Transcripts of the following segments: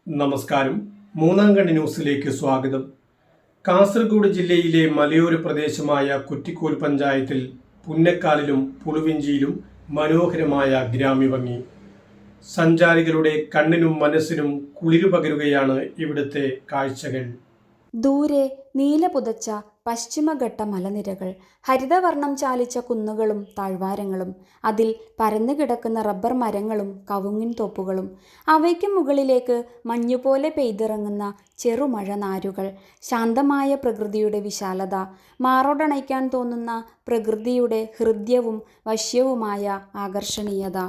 നമസ്കാരം. മൂന്നാം കണ്ണി ന്യൂസിലേക്ക് സ്വാഗതം. കാസർഗോഡ് ജില്ലയിലെ മലയോര പ്രദേശമായ കുറ്റിക്കോൽ പഞ്ചായത്തിൽ പുന്നക്കാലിലും പുളുവിഞ്ചിയിലും മനോഹരമായ ഗ്രാമ്യഭംഗി. സഞ്ചാരികളുടെ കണ്ണിനും മനസ്സിനും കുളിരു പകരുകയാണ് ഇവിടുത്തെ കാഴ്ചകൾ. ദൂരെ നീല പുതച്ച പശ്ചിമഘട്ട മലനിരകൾ, ഹരിതവർണം ചാലിച്ച കുന്നുകളും താഴ്വാരങ്ങളും, അതിൽ പരന്നു കിടക്കുന്ന റബ്ബർ മരങ്ങളും കവുങ്ങിൻ തോപ്പുകളും, അവയ്ക്ക് മുകളിലേക്ക് മഞ്ഞുപോലെ പെയ്തിറങ്ങുന്ന ചെറുമഴ നാരുകൾ, ശാന്തമായ പ്രകൃതിയുടെ വിശാലത, മാറോടണയ്ക്കാൻ തോന്നുന്ന പ്രകൃതിയുടെ ഹൃദ്യവും വശ്യവുമായ ആകർഷണീയത.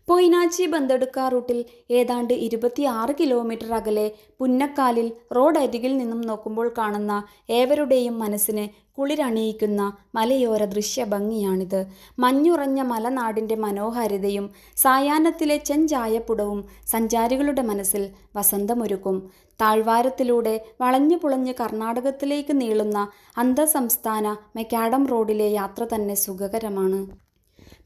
പൊയ്നാച്ചി ബന്തെടുക്ക റൂട്ടിൽ ഏതാണ്ട് 26 കിലോമീറ്റർ അകലെ പുന്നക്കാലിൽ റോഡരികിൽ നിന്നും നോക്കുമ്പോൾ കാണുന്ന ഏവരുടെയും മനസ്സിന് കുളിരണിയിക്കുന്ന മലയോര ദൃശ്യഭംഗിയാണിത്. മഞ്ഞുറഞ്ഞ മലനാടിൻ്റെ മനോഹാരിതയും സായാഹ്നത്തിലെ ചെഞ്ചായപ്പുടവും സഞ്ചാരികളുടെ മനസ്സിൽ വസന്തമൊരുക്കും. താഴ്വാരത്തിലൂടെ വളഞ്ഞു പുളഞ്ഞ് കർണാടകത്തിലേക്ക് നീളുന്ന അന്തർസംസ്ഥാന മെക്കാഡം റോഡിലെ യാത്ര തന്നെ സുഖകരമാണ്.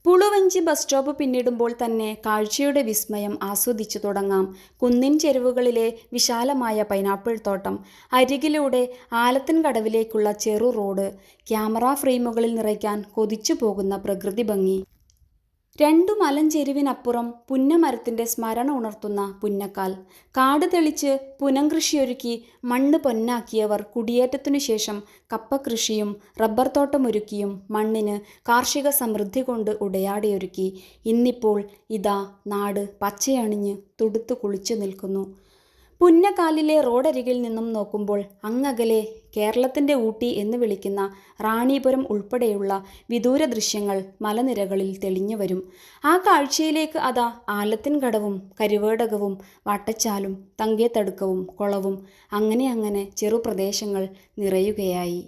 പുളുവഞ്ചി ബസ് സ്റ്റോപ്പ് പിന്നിടുമ്പോൾ തന്നെ കാഴ്ചയുടെ വിസ്മയം ആസ്വദിച്ചു തുടങ്ങാം. കുന്നിൻ ചെരുവുകളിലെ വിശാലമായ പൈനാപ്പിൾ തോട്ടം, അരികിലൂടെ ആലത്തിൻകടവിലേക്കുള്ള ചെറു റോഡ്, ക്യാമറ ഫ്രെയിമുകളിൽ നിറയ്ക്കാൻ കൊതിച്ചു പോകുന്ന പ്രകൃതി ഭംഗി. 2 മലഞ്ചെരുവിനപ്പുറം പുന്നമരത്തിൻ്റെ സ്മരണ ഉണർത്തുന്ന പുന്നക്കാൽ. കാട് തെളിച്ച് പുനംകൃഷിയൊരുക്കി മണ്ണ് പൊന്നാക്കിയവർ കുടിയേറ്റത്തിനു ശേഷം കപ്പകൃഷിയും റബ്ബർ തോട്ടമൊരുക്കിയും മണ്ണിന് കാർഷിക സമൃദ്ധി കൊണ്ട് ഉടയാടയൊരുക്കി. ഇന്നിപ്പോൾ ഇതാ നാട് പച്ചയണിഞ്ഞ് തുടുത്തു കുളിച്ചു നിൽക്കുന്നു. പുന്നക്കാലിലെ റോഡരികിൽ നിന്നും നോക്കുമ്പോൾ അങ്ങകലെ കേരളത്തിൻ്റെ ഊട്ടി എന്ന് വിളിക്കുന്ന റാണിപുരം ഉൾപ്പെടെയുള്ള വിദൂര ദൃശ്യങ്ങൾ മലനിരകളിൽ തെളിഞ്ഞു വരും. ആ കാഴ്ചയിലേക്ക് അതാ ആലത്തിൻകടവും കരുവേടകവും വാട്ടച്ചാലും തങ്കേത്തടുക്കവും കുളവും അങ്ങനെ ചെറുപ്രദേശങ്ങൾ നിറയുകയായി.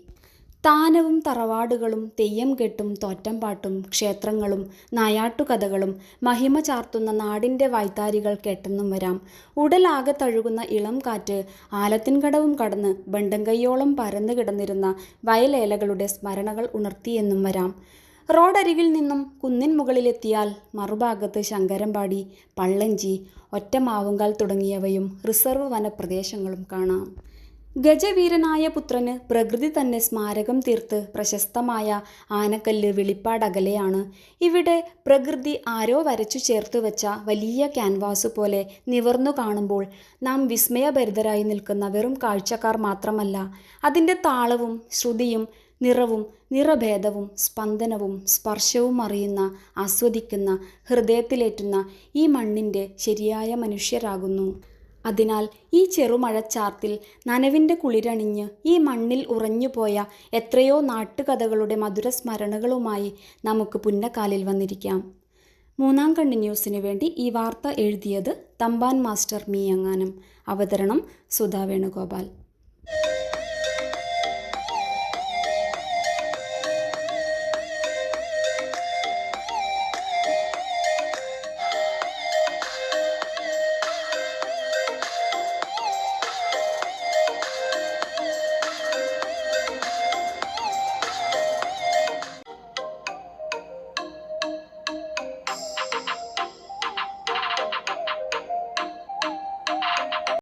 താനവും തറവാടുകളും തെയ്യം കെട്ടും തോറ്റംപാട്ടും ക്ഷേത്രങ്ങളും നായാട്ടുകഥകളും മഹിമ ചാർത്തുന്ന നാടിൻ്റെ വായ്ത്താരികൾ കേട്ടെന്നും വരാം. ഉടലാകെ തഴുകുന്ന ഇളം കാറ്റ് ആലത്തിൻകടവും കടന്ന് ബണ്ടംകൈയോളം പരന്നു കിടന്നിരുന്ന വയലേലകളുടെ സ്മരണകൾ ഉണർത്തിയെന്നും വരാം. റോഡരികിൽ നിന്നും കുന്നിൻ മുകളിലെത്തിയാൽ മറുഭാഗത്ത് ശങ്കരമ്പാടി, പള്ളഞ്ചി, ഒറ്റമാവുങ്കാൽ തുടങ്ങിയവയും റിസർവ് വനപ്രദേശങ്ങളും കാണാം. ഗജവീരനായ പുത്രന് പ്രകൃതി തന്നെ സ്മാരകം തീർത്ത് പ്രശസ്തമായ ആനക്കല്ല് വെളിപ്പാട് അകലെയാണ്. ഇവിടെ പ്രകൃതി ആരോ വരച്ചു ചേർത്ത് വെച്ച വലിയ ക്യാൻവാസ് പോലെ നിവർന്നു കാണുമ്പോൾ നാം വിസ്മയഭരിതരായി നിൽക്കുന്ന വെറും കാഴ്ചക്കാർ മാത്രമല്ല, അതിൻ്റെ താളവും ശ്രുതിയും നിറവും നിറഭേദവും സ്പന്ദനവും സ്പർശവും അറിയുന്ന, ആസ്വദിക്കുന്ന, ഹൃദയത്തിലേറ്റുന്ന ഈ മണ്ണിൻ്റെ ശരിയായ മനുഷ്യരാകുന്നു. അതിനാൽ ഈ ചെറുമഴച്ചാർത്തിൽ നനവിൻ്റെ കുളിരണിഞ്ഞ് ഈ മണ്ണിൽ ഉറഞ്ഞുപോയ എത്രയോ നാട്ടുകഥകളുടെ മധുരസ്മരണകളുമായി നമുക്ക് പുന്നക്കാലിൽ വന്നിരിക്കാം. മൂന്നാം കണ്ണി ന്യൂസിനു വേണ്ടി ഈ വാർത്ത എഴുതിയത് തമ്പാൻ മാസ്റ്റർ മീയങ്ങാനം. അവതരണം സുധാ വേണുഗോപാൽ.